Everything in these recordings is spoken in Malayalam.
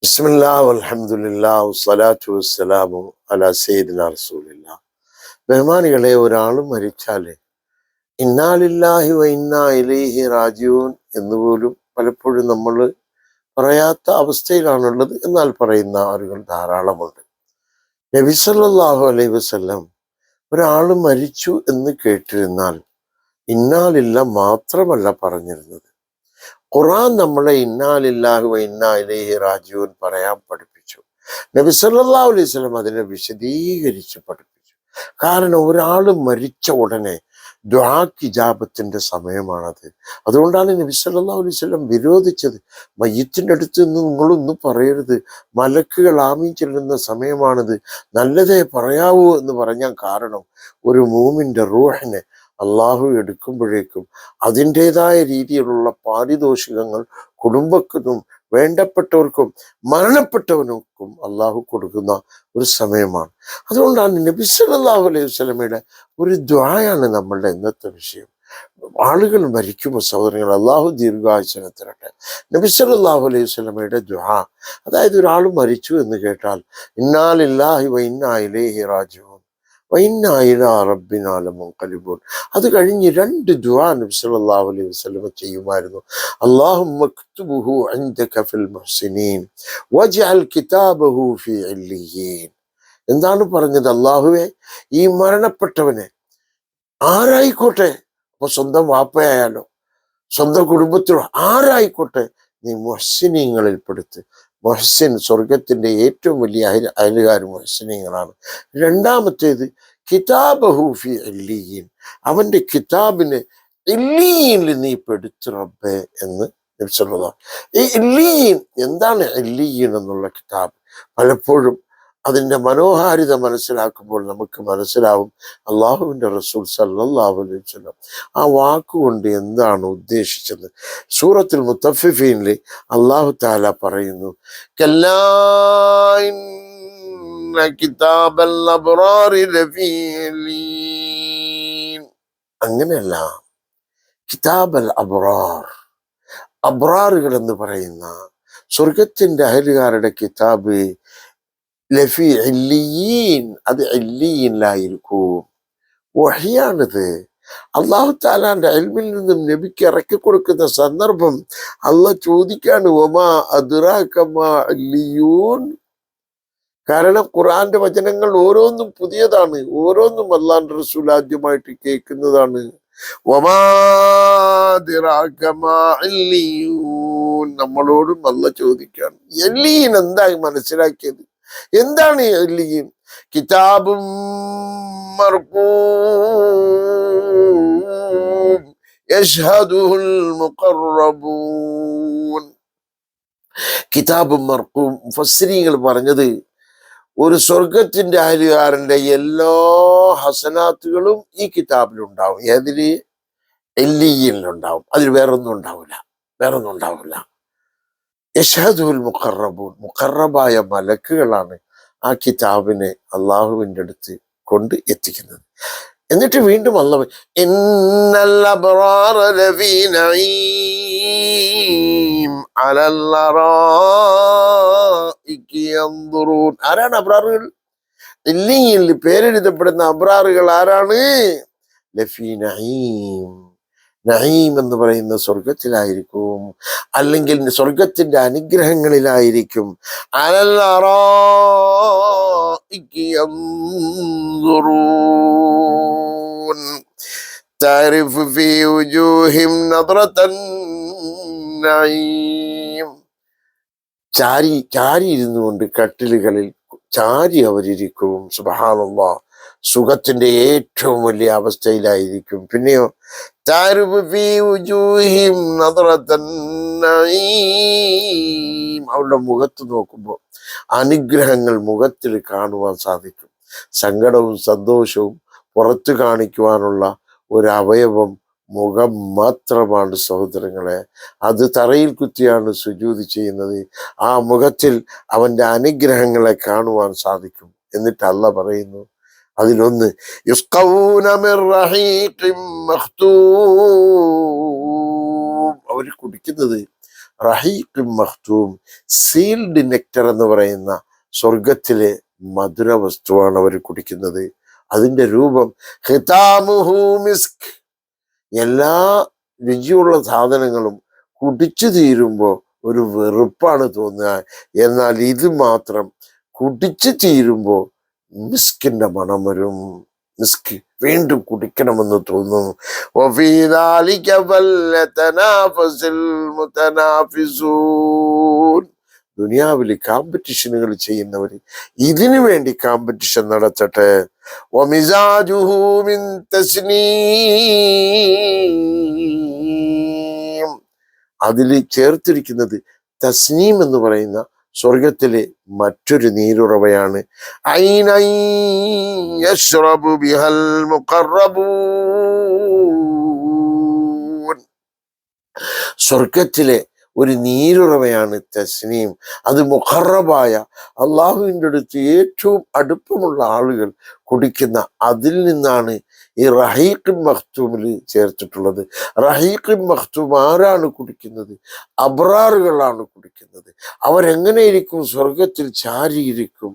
ബിസ്മില്ലാ വൽഹംദുലില്ലാ വസ്സലാത്തു വസ്സലാമു അലാ സയ്യിദിനാ റസൂലില്ലാ. ബഹുമാനികളെ, ഒരാൾ മരിച്ചാൽ ഇന്നാ ലില്ലാഹി വ ഇന്നാ ഇലൈഹി റാജിഊൻ എന്നുപോലും പലപ്പോഴും നമ്മൾ പറയാത്ത അവസ്ഥയിലാണുള്ളത്. എന്നാൽ പറയുന്ന ആളുകൾ ധാരാളമുണ്ട്. നബി സല്ലല്ലാഹു അലൈഹി വസല്ലം ഒരാൾ മരിച്ചു എന്ന് കേട്ടിരുന്നാൽ ഇന്നാ ലില്ലാ മാത്രമല്ല പറഞ്ഞിരുന്നത്. ഖുർആൻ നമ്മളെ ഇന്നാ ലില്ലാഹി വ ഇന്നാ ഇലൈഹി റാജിഊൻ പറയാൻ പഠിപ്പിച്ചു. നബി സല്ലല്ലാഹു അലൈഹി വസല്ലം അതിനെ വിശദീകരിച്ച് പഠിപ്പിച്ചു. കാരണം ഒരാൾ മരിച്ച ഉടനെ ദുആക്ക് ഇജാബത്തിന്റെ സമയമാണത്. അതുകൊണ്ടാണ് നബി സല്ലല്ലാഹു അലൈഹി വസല്ലം വിരോധിച്ചത്. മയ്യിത്തിന്റെ അടുത്ത് നിന്ന് നിങ്ങളൊന്നും പറയരുത്, മലക്കുകൾ ആമീൻ ചൊല്ലുന്ന സമയമാണിത്, നല്ലതേ പറയാവൂ എന്ന് പറഞ്ഞാൽ കാരണം ഒരു മൂമിന്റെ റൂഹിനെ അള്ളാഹു എടുക്കുമ്പോഴേക്കും അതിൻ്റെതായ രീതിയിലുള്ള പാരിതോഷികങ്ങൾ കുടുംബത്തിനും വേണ്ടപ്പെട്ടവർക്കും മരണപ്പെട്ടവനും അള്ളാഹു കൊടുക്കുന്ന ഒരു സമയമാണ്. അതുകൊണ്ടാണ് നബി സല്ലല്ലാഹു അലൈഹി വസല്ലമയുടെ ഒരു ദുആയാണ് നമ്മളുടെ ഇന്നത്തെ വിഷയം. ആളുകൾ മരിക്കുമ്പോൾ സഹോദരങ്ങൾ, അള്ളാഹു ദീർഘായുസ്സനെ തരട്ടെ. നബി സല്ലല്ലാഹു അലൈഹി വസല്ലമയുടെ ദുആ, അതായത് ഒരാൾ മരിച്ചു എന്ന് കേട്ടാൽ ഇന്നാ ലില്ലാഹി വ ഇന്നാ ഇലൈഹി റാജിഊൻ വ ഇന്നാ ഇലാ റബ്ബിനാ ലമുൻഖലിബൂൻ. അത് കഴിഞ്ഞ് രണ്ട് ദുആ നബി സല്ലല്ലാഹു അലൈഹി വസല്ലമ ചെയ്യുമായിരുന്നു. അല്ലാഹുമ്മ ക്തുബ്ഹു ഇൻദക ഫിൽ മുഹ്സിനീൻ വജ്അൽ കിതാബഹു ഫീ ഇല്ലിയീൻ. എന്താണ് പറഞ്ഞത്? അല്ലാഹുവേ, ഈ മരണപ്പെട്ടവനെ ആരായിക്കോട്ടെ, അപ്പൊ സ്വന്തം വാപ്പയായാലോ സ്വന്തം കുടുംബത്തിലോ ആരായിക്കോട്ടെ, നീ മുഹ്സിനീങ്ങളിൽ പെടുത്ത്. മുഹ്സിൻ സ്വർഗത്തിന്റെ ഏറ്റവും വലിയ അയലുകാർ മുഹ്സിനീങ്ങളാണ്. രണ്ടാമത്തേത് കിതാബഹു ഫീ ഇല്ലിയീൻ, അവന്റെ കിതാബിനെ ഇല്ലിയീനിൽ നീ പെടുത്തു റബ്ബേ എന്ന് നബി സല്ലല്ലാഹു. ഈ ഇല്ലിയീൻ എന്താണ്? ഇല്ലിയീൻ എന്നുള്ള കിതാബ് പലപ്പോഴും അതിൻ്റെ മനോഹാരിത മനസ്സിലാക്കുമ്പോൾ നമുക്ക് മനസ്സിലാവും അള്ളാഹുവിൻ്റെ റസൂൽ സല്ലല്ലാഹു അലൈഹി വസല്ലം ആ വാക്കുകൊണ്ട് എന്താണ് ഉദ്ദേശിച്ചത്. സൂറത്തുൽ മുത്തഫിഫീനിൽ അള്ളാഹു തആല പറയുന്നു, കല്ലാ ഇന്ന കിതാബൽ അബ്റാരി ലഫീ ഇല്ലീൻ. അങ്ങനെയല്ല, കിതാബൽ അബ്റാർ, അബ്റാറുകൾ എന്ന് പറയുന്ന സ്വർഗത്തിന്റെ അയലുകാരുടെ കിതാബ് ലഫി ഇല്ലിയീൻ, അത് ഇല്ലിയീനിലായിരിക്കും. വഹിയാണിത്. അള്ളാഹു തആലാന്റെ ഇൽമിൽ നിന്നും നബിക്ക് ഇറക്കി കൊടുക്കുന്ന സന്ദർഭം അള്ളാഹ് ചോദിക്കാണ്, വമാ അദ്റാക മാ ഇല്ലിയൂൻ. കാരണം ഖുർആന്റെ വചനങ്ങൾ ഓരോന്നും പുതിയതാണ്, ഓരോന്നും അള്ളാഹുവിന്റെ റസൂൽ ആദ്യമായിട്ട് കേൾക്കുന്നതാണ്. വമാ അദ്റാക മാ ഇല്ലിയൂൻ, നമ്മളോടും അള്ളാഹ് ചോദിക്കാണ്, ഇല്ലിയീൻ എന്തായി മനസ്സിലാക്കിയത്? എന്താണ് ഇല്ലിയീൻ? കിതാബും മർഖൂം യശ്ഹദുഹുൽ മുഖറബൂൻ. കിതാബും മർഖൂം, മുഫസ്സിരീങ്ങൾ പറഞ്ഞത് ഒരു സ്വർഗത്തിന്റെ അയലുകാരന്റെ എല്ലാ ഹസനാത്തുകളും ഈ കിതാബിലുണ്ടാവും. ഏതില്? ഇല്ലിയീനിലുണ്ടാവും. അതിൽ വേറൊന്നും ഉണ്ടാവില്ല. യശ്ഹദുൽ മുഖറബൂൻ, മുഖറബായ മലക്കുകളാണ് ആ കിതാബിനെ അള്ളാഹുവിൻ്റെ അടുത്ത് കൊണ്ട് എത്തിക്കുന്നത്. എന്നിട്ട് വീണ്ടും അല്ലാഹു ഇന്നൽ അബ്റാറ ലഫീ നഈം അലൽ അറായികി യൻദുറൂൻ. ആരാണ് അബ്റാറുകൾ? ഇല്ലിയിൽ പേരെഴുതപ്പെടുന്ന അബ്റാറുകൾ ആരാണ്? ലഫീ നഈം, നഈം എന്ന് പറയുന്ന സ്വർഗത്തിലായിരിക്കും, അല്ലെങ്കിൽ സ്വർഗത്തിന്റെ അനുഗ്രഹങ്ങളിലായിരിക്കും. അലൽ അറായികി യൻദുറൂൻ തഅരിഫു ഫീ വുജൂഹിം നദ്റതൻ നഈം. ചാരി ഇരുന്നു കൊണ്ട് കട്ടിലുകളിൽ ചാരി അവരിയ്ക്കും. സുബ്ഹാനല്ലാഹ്, സുഖത്തിന്റെ ഏറ്റവും വലിയ അവസ്ഥയിലായിരിക്കും. പിന്നെയോ തഅരിഫു ഫീ വുജൂഹിം നദ്റതൻ നഈം, അവരുടെ മുഖത്ത് നോക്കുമ്പോൾ അനുഗ്രഹങ്ങൾ മുഖത്തിൽ കാണുവാൻ സാധിക്കും. സങ്കടവും സന്തോഷവും പുറത്തു കാണിക്കുവാനുള്ള ഒരു അവയവം മുഖം മാത്രമാണ് സഹോദരങ്ങളെ. അത് തറയിൽ കുത്തിയാണ് സുജൂദ് ചെയ്യുന്നത്. ആ മുഖത്തിൽ അവന്റെ അനുഗ്രഹങ്ങളെ കാണുവാൻ സാധിക്കും. എന്നിട്ട് അല്ലാഹ് പറയുന്നു, അതിലൊന്ന് യുസ്ഖൗന മിർ റഹീഖിൻ മഖ്തൂം, അവർ കുടിക്കുന്നത് റഹീഖും മഖ്തൂം, സീൽഡ് നെക്ടർ എന്ന് പറയുന്ന സ്വർഗത്തിലെ മധുര വസ്തുവാണ് അവർ കുടിക്കുന്നത്. അതിന്റെ രൂപം ഖിതാമുഹു മിസ്ക്. എല്ലാ രുചിയുള്ള സാധനങ്ങളും കുടിച്ചു തീരുമ്പോൾ ഒരു വെറുപ്പാണ് തോന്നുക. എന്നാൽ ഇത് മാത്രം കുടിച്ചു തീരുമ്പോൾ മിസ്കിന്റെ മണം വരും. മിസ്ക് വീണ്ടും കുടിക്കണമെന്ന് തോന്നുന്നു. വഫീ ദാലിക ഫല്യതനാഫസിൽ മുതനാഫിസൂൻ. ദുനിയാവിൽ കോമ്പറ്റീഷനുകൾ ചെയ്യുന്നവർ ഇതിനു വേണ്ടി കോമ്പറ്റീഷൻ നടത്തട്ടെ. വമിസാജുഹു മിൻ തസ്നീം. അതിൽ ചേർത്തിരിക്കുന്നത് തസ്നീം എന്ന് പറയുന്ന സ്വർഗത്തിലെ മറ്റൊരു നീരുറവയാണ്. ഐനൻ യശ്റബു ബിഹൽ മുഖറബൂൻ. സ്വർഗത്തിലെ ഒരു നീരുറവയാണ് തസ്നീം. അത് മുഖറബായ അള്ളാഹുവിൻ്റെ അടുത്ത് ഏറ്റവും അടുപ്പമുള്ള ആളുകൾ കുടിക്കുന്ന അതിൽ നിന്നാണ് ഈ റഹീഖും മഖ്തൂമിൽ ചേർത്തിട്ടുള്ളത്. റഹീഖും മഖ്തൂം ആരാണ് കുടിക്കുന്നത്? അബ്റാറുകളാണ് കുടിക്കുന്നത്. അവരെങ്ങനെയിരിക്കും? സ്വർഗത്തിൽ ചാരിയിരിക്കും.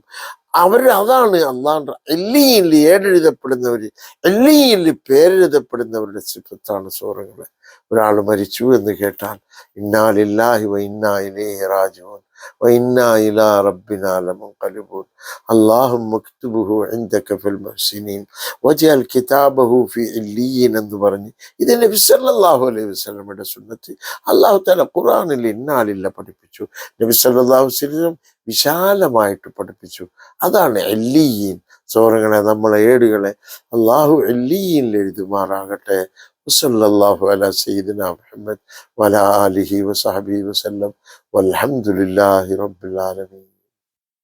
അതാണ് അള്ളാഹുവിന്റെ എല്ലിയിൽ ഏടെഴുതപ്പെടുന്നവര്, എല്ലിയിൽ പേരെഴുതപ്പെടുന്നവരുടെ സിഫത്താണ് സൂറകള്. ഒരാൾ മരിച്ചു എന്ന് കേട്ടാൽ ഇന്നാ ലില്ലാഹി വ ഇന്നാ ഇലൈഹി റാജിഊൻ വ ഇന്നാ ഇലാ റബ്ബിനാ ലമുൻഖലിബൂൻ. അല്ലാഹുമ്മ ഉക്തുബുഹു ഇൻദക ഫിൽ മുഹ്സിനീൻ വജഅൽ കിതാബഹു ഫി ഇല്ലിയീൻ എന്ന് പറഞ്ഞ് ഇത് നബി സല്ലല്ലാഹു അലൈഹി വസല്ലമയുടെ സുന്നത്ത്. അല്ലാഹു തആല ഖുർആനിൽ ഇന്നാലില്ല പഠിപ്പിച്ചു. നബി സല്ലല്ലാഹു അലൈഹി വസല്ലം വിശാലമായിട്ട് പഠിപ്പിച്ചു. അതാണ് ഇല്ലിയീൻ. സൂറകളെ, നമ്മളെ ഏടുകളെ അള്ളാഹു ഇല്ലിയീനിൽ എഴുതുമാറാകട്ടെ. വസല്ലല്ലാഹു അലാ സയ്യിദിനാ മുഹമ്മദ് വഅലാ ആലിഹി വസഹ്ബിഹി വസല്ലം വൽഹംദുലില്ലാഹി റബ്ബിൽ ആലമീൻ.